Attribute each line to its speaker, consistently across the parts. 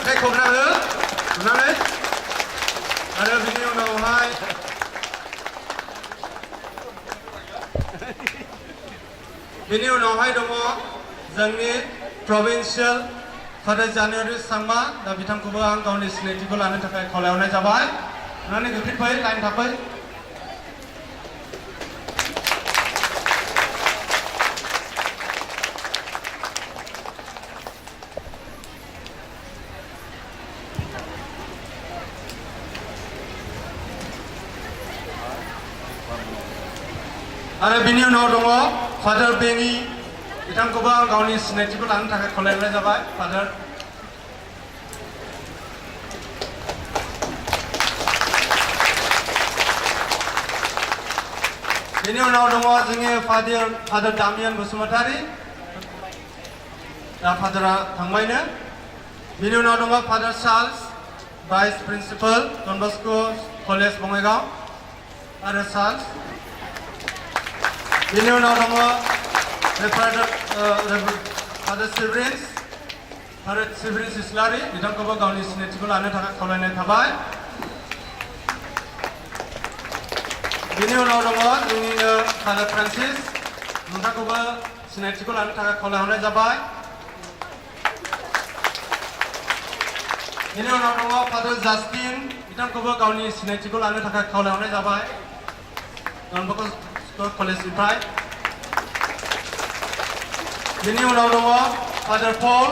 Speaker 1: Oke, खोबनानै आरो बिनि उनावहाय दङ जोंनि प्रभिन्सियेल फादार जानुवारि सांमा दा बिथांखौबो आं गावनि सिनायथिखौ लानो थाखाय खावलायहरनाय जाबाय अननानै गोख्रै फै लाइन थाफै आरो बिनि उनाव दङ फादार बेनि बिथांखौबो आं गावनि सिनायथिखौ लानो थाखाय खावलायहरनाय जाबाय फादार बिनि उनाव दङ जोंनि फादार दामियान बसुमतारी दा फादारा थांबायनो बिनि उनाव दङ फादार चार्ल्स भाइस प्रिन्सिपाल डन बस्को कलेज बङाइगाव आरो चार्ल्स बिनि उनाव दङ फादार सिब्रिन्स इस्लारि बिथांखौबो गावनि सिनायथिखौ लानो थाखाय खावलायनाय थाबाय बिनि उनाव दङ जोंनिनो फादार फ्रान्सिस नोंथांखौबो सिनायथिखौ लानो थाखाय खावलायहरनाय जाबाय बिनि उनाव दङ फादार जास्टिन बिथांखौबो गावनि सिनायथिखौ लानो थाखाय खावलायहरनाय जाबाय डन बस्को कलेजनिफ्राय बिनि उनाव दङ फादार पल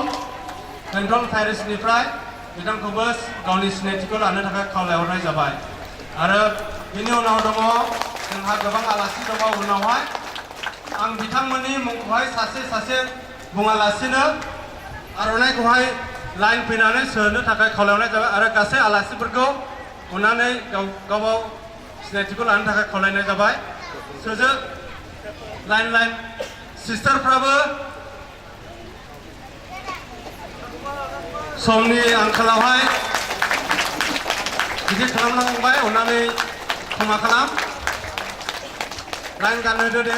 Speaker 1: बेंटल पेरिसनिफ्राय बिथांखौबो गावनि सिनायथिखौ लानो थाखाय खावलायहरनाय जाबाय आरो बिनि उनाव दङ जोंहा गोबां आलासि दङ उनावहाय आं बिथांमोननि मुंखौहाय सासे बुङालासिनो आर'नाइखौहाय लाइन फैनानै सोनो थाखाय खावलायहरनाय जाबाय आरो गासै आलासिफोरखौ अननानै गाव सिनायथिखौ लानो थाखाय खावलायनाय जाबाय सोजो लाइन सिस्टारफ्राबो समनि आंखालावहाय बिदि खालामनांबाय अननानै क्षमा खालाम लाइन गानहोदो दे